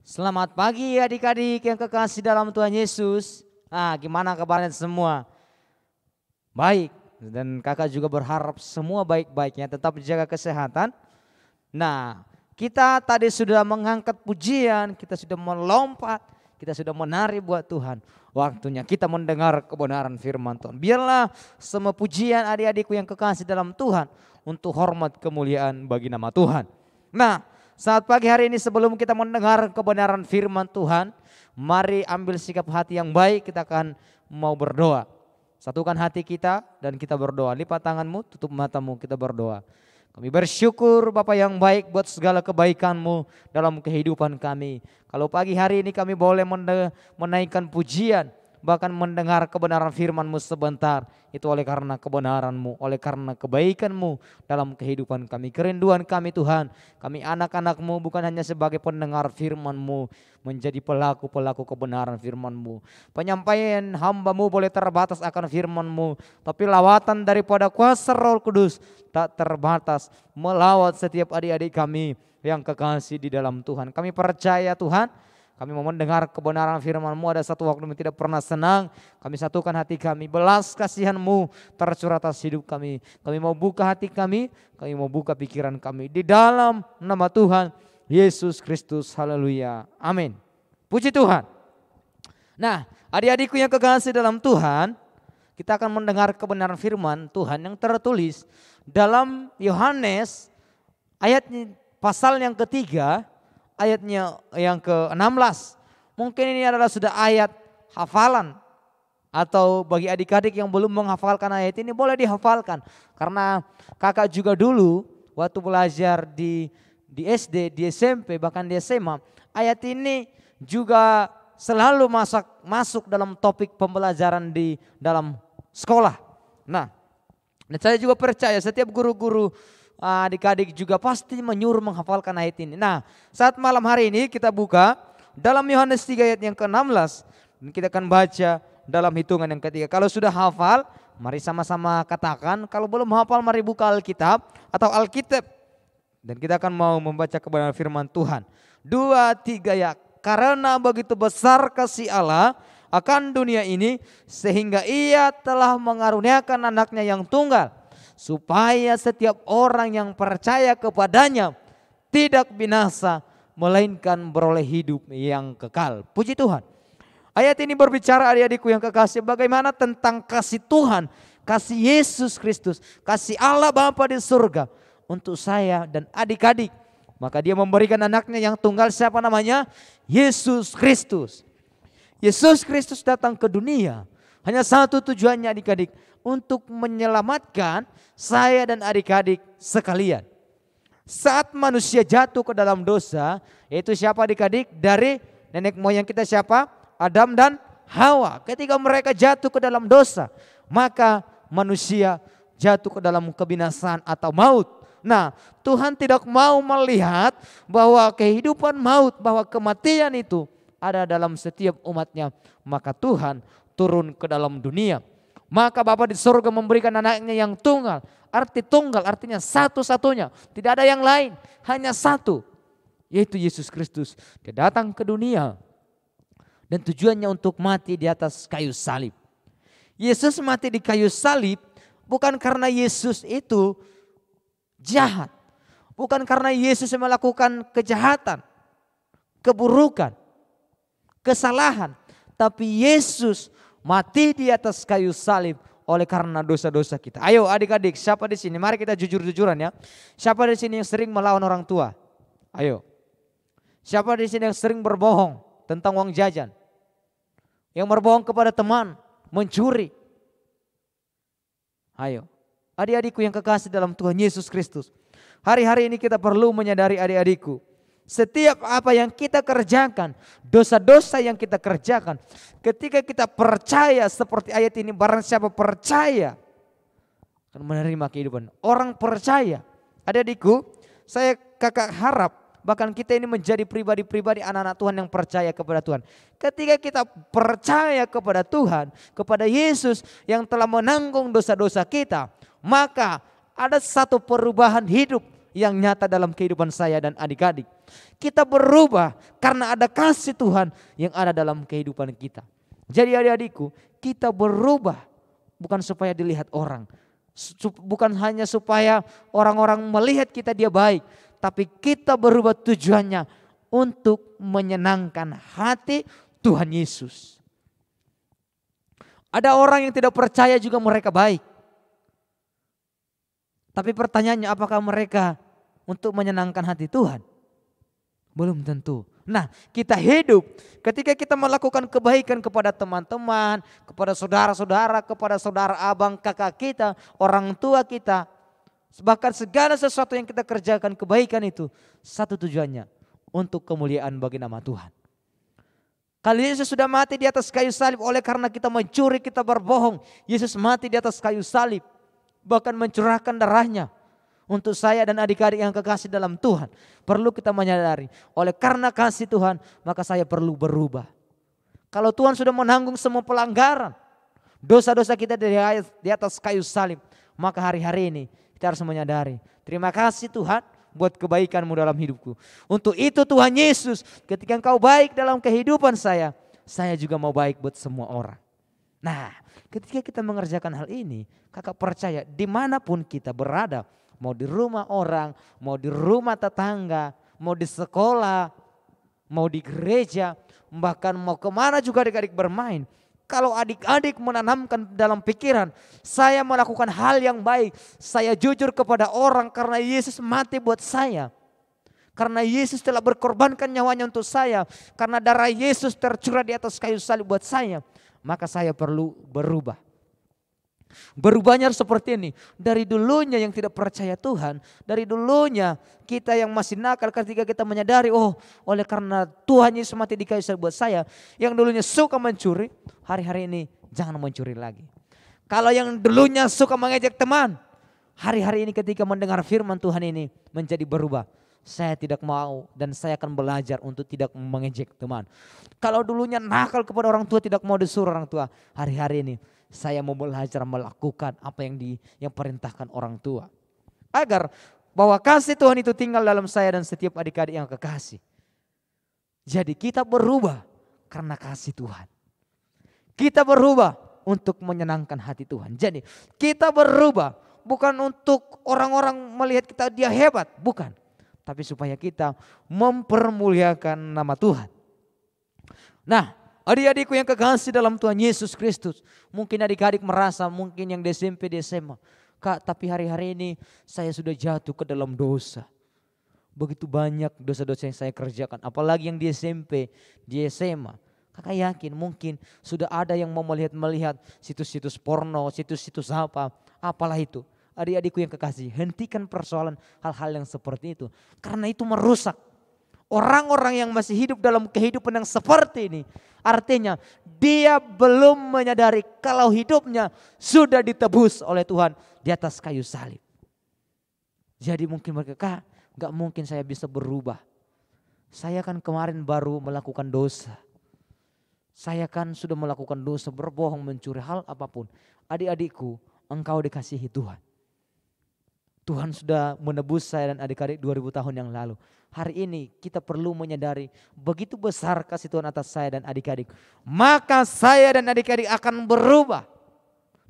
Selamat pagi adik-adik yang kekasih dalam Tuhan Yesus. Gimana kabarnya semua? Baik, dan kakak juga berharap semua baik-baiknya, tetap jaga kesehatan. Nah, kita tadi sudah mengangkat pujian, kita sudah melompat, kita sudah menari buat Tuhan. Waktunya kita mendengar kebenaran firman Tuhan. Biarlah semua pujian adik-adikku yang kekasih dalam Tuhan untuk hormat kemuliaan bagi nama Tuhan. Nah, saat pagi hari ini sebelum kita mendengar kebenaran firman Tuhan, mari ambil sikap hati yang baik, kita akan mau berdoa. Satukan hati kita dan kita berdoa. Lipat tanganmu, tutup matamu, kita berdoa. Kami bersyukur Bapa yang baik buat segala kebaikan-Mu dalam kehidupan kami. Kalau pagi hari ini kami boleh menaikkan pujian, bahkan mendengar kebenaran firman-Mu sebentar. Itu oleh karena kebenaran-Mu, oleh karena kebaikan-Mu dalam kehidupan kami. Kerinduan kami Tuhan, kami anak-anak-Mu bukan hanya sebagai pendengar firman-Mu, menjadi pelaku-pelaku kebenaran firman-Mu. Penyampaian hamba-Mu boleh terbatas akan firman-Mu, tapi lawatan daripada kuasa Roh Kudus tak terbatas melawat setiap adik-adik kami yang kekasih di dalam Tuhan. Kami percaya Tuhan, kami mau mendengar kebenaran firman-Mu. Ada satu waktu kami tidak pernah senang, kami satukan hati kami, belas kasihan-Mu tercurah atas hidup kami. Kami mau buka hati kami mau buka pikiran kami di dalam nama Tuhan Yesus Kristus. Haleluya, amin. Puji Tuhan. Nah, adik-adikku yang kekasih dalam Tuhan, kita akan mendengar kebenaran firman Tuhan yang tertulis dalam Yohanes pasal yang ketiga, ayatnya yang ke-16. Mungkin ini adalah sudah ayat hafalan, atau bagi adik-adik yang belum menghafalkan ayat ini boleh dihafalkan. Karena kakak juga dulu waktu belajar di SD, di SMP, bahkan di SMA, ayat ini juga selalu masuk dalam topik pembelajaran di dalam sekolah. Nah, dan saya juga percaya setiap guru-guru adik-adik juga pasti menyuruh menghafalkan ayat ini. Nah, saat malam hari ini kita buka dalam Yohanes 3 ayat yang ke-16. Dan kita akan baca dalam hitungan yang ketiga. Kalau sudah hafal, mari sama-sama katakan. Kalau belum hafal, mari buka Alkitab atau Alkitab. Dan kita akan mau membaca kebenaran firman Tuhan. 2, 3 ya. Karena begitu besar kasih Allah akan dunia ini, sehingga Ia telah mengaruniakan anaknya yang tunggal, supaya setiap orang yang percaya kepadanya tidak binasa, melainkan beroleh hidup yang kekal. Puji Tuhan. Ayat ini berbicara adik-adikku yang kekasih, bagaimana tentang kasih Tuhan, kasih Yesus Kristus, kasih Allah Bapa di surga untuk saya dan adik-adik. Maka Dia memberikan anaknya yang tunggal, siapa namanya? Yesus Kristus. Yesus Kristus datang ke dunia hanya satu tujuannya adik-adik, untuk menyelamatkan saya dan adik-adik sekalian. Saat manusia jatuh ke dalam dosa, yaitu siapa adik-adik? Dari nenek moyang kita siapa? Adam dan Hawa. Ketika mereka jatuh ke dalam dosa, maka manusia jatuh ke dalam kebinasaan atau maut. Nah, Tuhan tidak mau melihat bahwa kehidupan maut, bahwa kematian itu ada dalam setiap umatnya. Maka Tuhan turun ke dalam dunia. Maka Bapa di surga memberikan anaknya yang tunggal. Arti tunggal artinya satu-satunya. Tidak ada yang lain, hanya satu, yaitu Yesus Kristus. Dia datang ke dunia dan tujuannya untuk mati di atas kayu salib. Yesus mati di kayu salib bukan karena Yesus itu jahat. Bukan karena Yesus melakukan kejahatan, keburukan, kesalahan. Tapi Yesus mati di atas kayu salib oleh karena dosa-dosa kita. Ayo adik-adik, siapa di sini? Mari kita jujur-jujuran ya. Siapa di sini yang sering melawan orang tua? Ayo. Siapa di sini yang sering berbohong tentang uang jajan? Yang berbohong kepada teman, mencuri. Ayo. Adik-adikku yang kekasih dalam Tuhan Yesus Kristus. Hari-hari ini kita perlu menyadari adik-adikku, setiap apa yang kita kerjakan, dosa-dosa yang kita kerjakan, ketika kita percaya seperti ayat ini, barang siapa percaya akan menerima kehidupan. Orang percaya. Adik-adikku, saya kakak harap bahkan kita ini menjadi pribadi-pribadi anak-anak Tuhan yang percaya kepada Tuhan. Ketika kita percaya kepada Tuhan, kepada Yesus yang telah menanggung dosa-dosa kita, maka ada satu perubahan hidup yang nyata dalam kehidupan saya dan adik-adik. Kita berubah karena ada kasih Tuhan yang ada dalam kehidupan kita. Jadi adik-adikku, kita berubah bukan supaya dilihat orang. Bukan hanya supaya orang-orang melihat kita dia baik. Tapi kita berubah tujuannya untuk menyenangkan hati Tuhan Yesus. Ada orang yang tidak percaya juga mereka baik. Tapi pertanyaannya, apakah mereka untuk menyenangkan hati Tuhan? Belum tentu. Nah, kita hidup ketika kita melakukan kebaikan kepada teman-teman, kepada saudara-saudara, kepada saudara abang kakak kita, orang tua kita. Bahkan segala sesuatu yang kita kerjakan kebaikan itu satu tujuannya, untuk kemuliaan bagi nama Tuhan. Kali Yesus sudah mati di atas kayu salib oleh karena kita mencuri, kita berbohong. Yesus mati di atas kayu salib. Bahkan mencurahkan darahnya untuk saya dan adik-adik yang kekasih dalam Tuhan. Perlu kita menyadari, oleh karena kasih Tuhan maka saya perlu berubah. Kalau Tuhan sudah menanggung semua pelanggaran, dosa-dosa kita di atas kayu salib, maka hari-hari ini kita harus menyadari, terima kasih Tuhan buat kebaikan-Mu dalam hidupku. Untuk itu Tuhan Yesus, ketika Engkau baik dalam kehidupan saya juga mau baik buat semua orang. Nah, ketika kita mengerjakan hal ini, kakak percaya dimanapun kita berada, mau di rumah orang, mau di rumah tetangga, mau di sekolah, mau di gereja, bahkan mau kemana juga adik-adik bermain. Kalau adik-adik menanamkan dalam pikiran, saya melakukan hal yang baik, saya jujur kepada orang karena Yesus mati buat saya. Karena Yesus telah berkorbankan nyawanya untuk saya, karena darah Yesus tercurah di atas kayu salib buat saya, maka saya perlu berubah. Berubahnya harus seperti ini. Dari dulunya yang tidak percaya Tuhan, dari dulunya kita yang masih nakal, ketika kita menyadari, oh oleh karena Tuhan Yesus mati di kayu salib buat saya, yang dulunya suka mencuri, hari-hari ini jangan mencuri lagi. Kalau yang dulunya suka mengejek teman, hari-hari ini ketika mendengar firman Tuhan ini menjadi berubah. Saya tidak mau dan saya akan belajar untuk tidak mengejek teman. Kalau dulunya nakal kepada orang tua, tidak mau disuruh orang tua, hari-hari ini saya mau belajar melakukan apa yang perintahkan orang tua. Agar bahwa kasih Tuhan itu tinggal dalam saya dan setiap adik-adik yang kekasih. Jadi kita berubah karena kasih Tuhan. Kita berubah untuk menyenangkan hati Tuhan. Jadi kita berubah bukan untuk orang-orang melihat kita dia hebat, bukan. Tapi supaya kita mempermuliakan nama Tuhan. Nah, adik-adikku yang kekasih dalam Tuhan Yesus Kristus. Mungkin adik-adik merasa mungkin yang di SMP, di SMA. Kak, tapi hari-hari ini saya sudah jatuh ke dalam dosa. Begitu banyak dosa-dosa yang saya kerjakan. Apalagi yang di SMP, di SMA. Kakak yakin mungkin sudah ada yang mau melihat situs-situs porno, situs-situs apalah itu. Adik-adikku yang kekasih, hentikan persoalan hal-hal yang seperti itu. Karena itu merusak. Orang-orang yang masih hidup dalam kehidupan yang seperti ini, artinya dia belum menyadari kalau hidupnya sudah ditebus oleh Tuhan di atas kayu salib. Jadi mungkin mereka, Kak, gak mungkin saya bisa berubah. Saya kan kemarin baru melakukan dosa. Saya kan sudah melakukan dosa, berbohong, mencuri, hal apapun. Adik-adikku, engkau dikasihi Tuhan. Tuhan sudah menebus saya dan adik-adik 2000 tahun yang lalu. Hari ini kita perlu menyadari begitu besar kasih Tuhan atas saya dan adik-adik. Maka saya dan adik-adik akan berubah.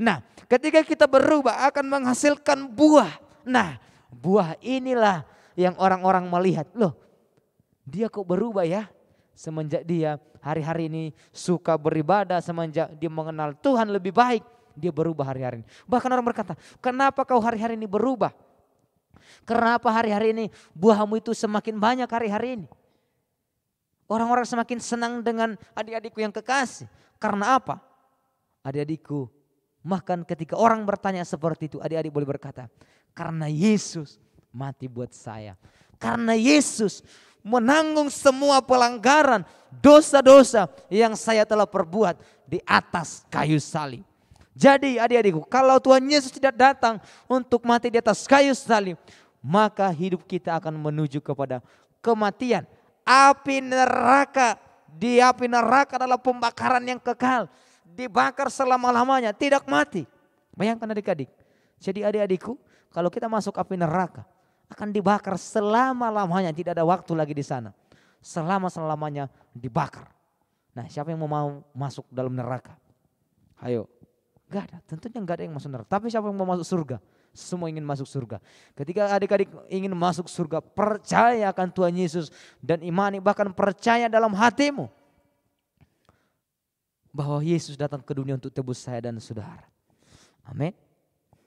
Nah, ketika kita berubah akan menghasilkan buah. Nah, buah inilah yang orang-orang melihat. Loh, dia kok berubah ya? Semenjak dia hari-hari ini suka beribadah, semenjak dia mengenal Tuhan lebih baik, dia berubah hari-hari ini. Bahkan orang berkata, kenapa kau hari-hari ini berubah? Kenapa hari-hari ini buahmu itu semakin banyak hari-hari ini? Orang-orang semakin senang dengan adik-adikku yang kekasih. Karena apa? Adik-adikku, bahkan ketika orang bertanya seperti itu, adik-adik boleh berkata, karena Yesus mati buat saya. Karena Yesus menanggung semua pelanggaran, dosa-dosa yang saya telah perbuat di atas kayu salib. Jadi adik-adikku, kalau Tuhan Yesus tidak datang untuk mati di atas kayu salib, maka hidup kita akan menuju kepada kematian. Api neraka, di api neraka adalah pembakaran yang kekal. Dibakar selama-lamanya, tidak mati. Bayangkan adik-adik. Jadi adik-adikku, kalau kita masuk api neraka, akan dibakar selama-lamanya, tidak ada waktu lagi di sana. selama-lamanya dibakar. Nah, siapa yang mau masuk dalam neraka? Ayo. Gak ada, tentunya gak ada yang masuk neraka. Tapi siapa yang mau masuk surga? Semua ingin masuk surga. Ketika adik-adik ingin masuk surga, percaya akan Tuhan Yesus dan imani, bahkan percaya dalam hatimu bahwa Yesus datang ke dunia untuk tebus saya dan saudara. Amin.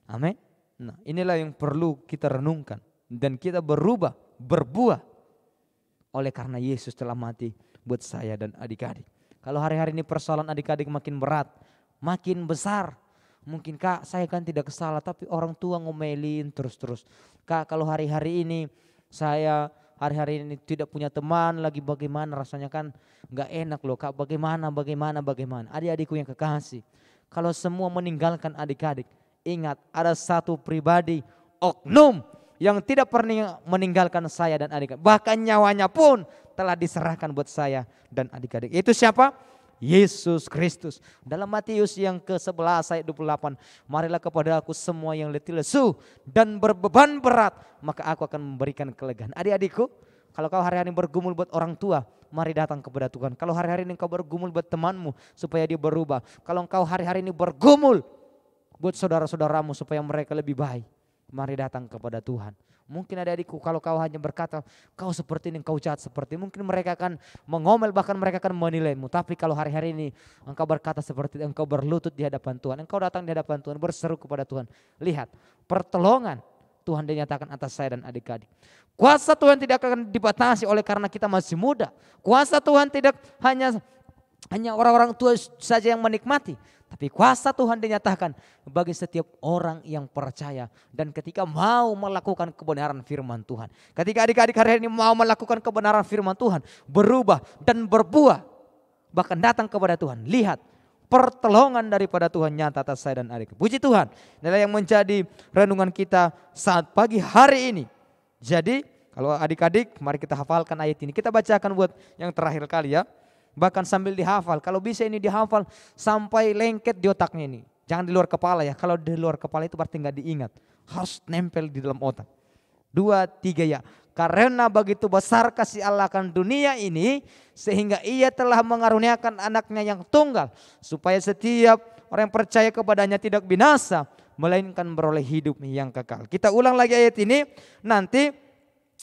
Amin. Nah, inilah yang perlu kita renungkan dan kita berubah, berbuah oleh karena Yesus telah mati buat saya dan adik-adik. Kalau hari-hari ini persoalan adik-adik makin berat, makin besar. Mungkin Kak, saya kan tidak salah, tapi orang tua ngomelin terus-terus. Kak, kalau hari-hari ini saya hari-hari ini tidak punya teman lagi, bagaimana rasanya, kan gak enak loh Kak, bagaimana. Adik-adikku yang kekasih, kalau semua meninggalkan adik-adik, ingat ada satu pribadi, oknum yang tidak pernah meninggalkan saya dan adik-adik. Bahkan nyawanya pun telah diserahkan buat saya dan adik-adik. Itu siapa? Yesus Kristus. Dalam Matius yang ke-11 ayat 28, marilah kepada aku semua yang letih lesu dan berbeban berat, maka aku akan memberikan kelegaan. Adik-adikku, kalau kau hari-hari bergumul buat orang tua, mari datang kepada Tuhan. Kalau hari-hari ini kau bergumul buat temanmu supaya dia berubah, kalau engkau hari-hari ini bergumul buat saudara-saudaramu supaya mereka lebih baik, mari datang kepada Tuhan. Mungkin adik-adikku, kalau kau hanya berkata kau seperti ini, kau jahat seperti ini, mungkin mereka akan mengomel, bahkan mereka akan menilaimu. Tapi kalau hari-hari ini engkau berkata seperti itu, engkau berlutut di hadapan Tuhan, engkau datang di hadapan Tuhan, berseru kepada Tuhan, lihat pertolongan Tuhan dinyatakan atas saya dan adik-adik. Kuasa Tuhan tidak akan dibatasi oleh karena kita masih muda. Kuasa Tuhan tidak hanya orang-orang tua saja yang menikmati, tapi kuasa Tuhan dinyatakan bagi setiap orang yang percaya dan ketika mau melakukan kebenaran firman Tuhan. Ketika adik-adik hari ini mau melakukan kebenaran firman Tuhan, berubah dan berbuah, bahkan datang kepada Tuhan, lihat pertolongan daripada Tuhan nyata atas saya dan adik. Puji Tuhan, inilah yang menjadi renungan kita saat pagi hari ini. Jadi kalau adik-adik, mari kita hafalkan ayat ini. Kita bacakan buat yang terakhir kali ya. Bahkan sambil dihafal, kalau bisa ini dihafal sampai lengket di otaknya ini. Jangan di luar kepala ya, kalau di luar kepala itu berarti gak diingat. Harus nempel di dalam otak. 2, 3 ya. Karena begitu besar kasih Allah akan dunia ini, sehingga ia telah mengaruniakan anaknya yang tunggal, supaya setiap orang yang percaya kepadanya tidak binasa, melainkan beroleh hidup yang kekal. Kita ulang lagi ayat ini, nanti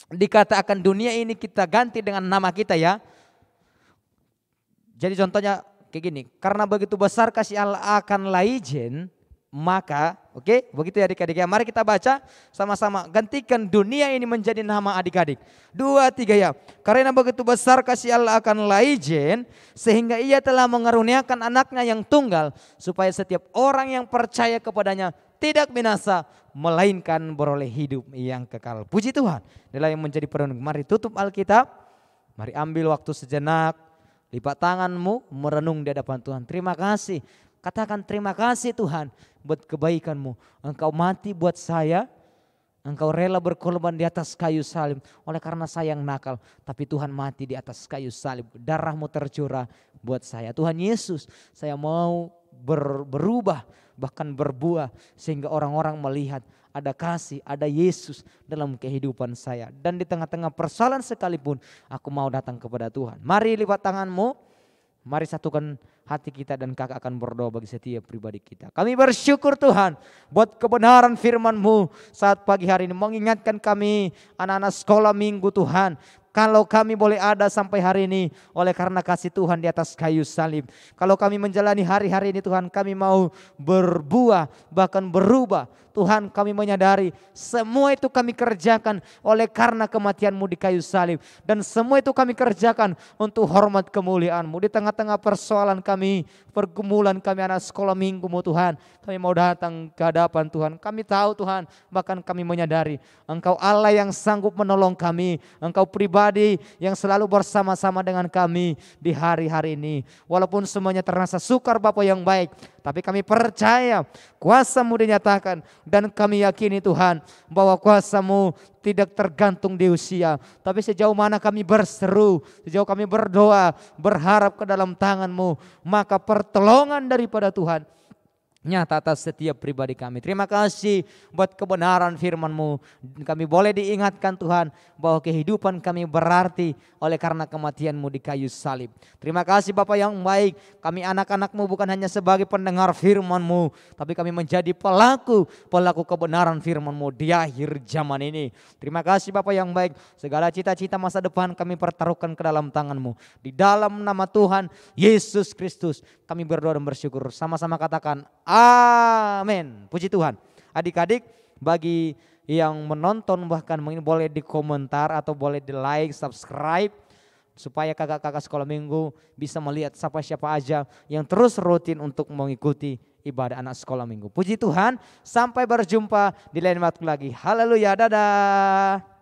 dikatakan dunia ini kita ganti dengan nama kita ya. Jadi contohnya kayak gini, karena begitu besar kasih Allah akan Laijen, maka oke, begitu ya adik-adik ya. Mari kita baca sama-sama, gantikan dunia ini menjadi nama adik-adik. 2, 3 ya. Karena begitu besar kasih Allah akan Laijen, sehingga ia telah mengaruniakan anaknya yang tunggal, supaya setiap orang yang percaya kepadanya tidak binasa, melainkan beroleh hidup yang kekal. Puji Tuhan. Inilah yang menjadi perenung. Mari tutup Alkitab, mari ambil waktu sejenak. Lipat tanganmu, merenung di hadapan Tuhan. Terima kasih, katakan terima kasih Tuhan buat kebaikanmu. Engkau mati buat saya, engkau rela berkorban di atas kayu salib. Oleh karena saya yang nakal, tapi Tuhan mati di atas kayu salib. Darahmu tercurah buat saya. Tuhan Yesus, saya mau berubah, bahkan berbuah. Sehingga orang-orang melihat ada kasih, ada Yesus dalam kehidupan saya. Dan di tengah-tengah persoalan sekalipun, aku mau datang kepada Tuhan. Mari lipat tanganmu, mari satukan hati kita dan kakak akan berdoa bagi setiap pribadi kita. Kami bersyukur Tuhan buat kebenaran firman-Mu saat pagi hari ini. Mengingatkan kami anak-anak sekolah minggu Tuhan. Kalau kami boleh ada sampai hari ini oleh karena kasih Tuhan di atas kayu salib. Kalau kami menjalani hari-hari ini Tuhan, kami mau berbuah bahkan berubah. Tuhan, kami menyadari semua itu kami kerjakan oleh karena kematian-Mu di kayu salib. Dan semua itu kami kerjakan untuk hormat kemuliaan-Mu. Di tengah-tengah persoalan kami, pergumulan kami anak sekolah minggu-Mu Tuhan, kami mau datang ke hadapan Tuhan. Kami tahu Tuhan, bahkan kami menyadari Engkau Allah yang sanggup menolong kami. Engkau pribadi yang selalu bersama-sama dengan kami di hari-hari ini. Walaupun semuanya terasa sukar Bapa yang baik, tapi kami percaya kuasa-Mu dinyatakan. Dan kami yakini Tuhan bahwa kuasa-Mu tidak tergantung di usia. Tapi sejauh mana kami berseru, sejauh kami berdoa, berharap ke dalam tangan-Mu, maka pertolongan daripada Tuhan nyata atas setiap pribadi kami. Terima kasih buat kebenaran firman-Mu. Kami boleh diingatkan Tuhan bahwa kehidupan kami berarti oleh karena kematian-Mu di kayu salib. Terima kasih Bapa yang baik. Kami anak-anak-Mu bukan hanya sebagai pendengar firman-Mu, tapi kami menjadi pelaku kebenaran firman-Mu di akhir zaman ini. Terima kasih Bapa yang baik. Segala cita-cita masa depan kami pertaruhkan ke dalam tangan-Mu. Di dalam nama Tuhan Yesus Kristus kami berdoa dan bersyukur. Sama-sama katakan amin. Puji Tuhan. Adik-adik, bagi yang menonton bahkan mungkin boleh di komentar atau boleh di like, subscribe, supaya kakak-kakak sekolah minggu bisa melihat siapa-siapa aja yang terus rutin untuk mengikuti ibadah anak sekolah minggu. Puji Tuhan, sampai berjumpa di lain waktu lagi. Haleluya, dadah.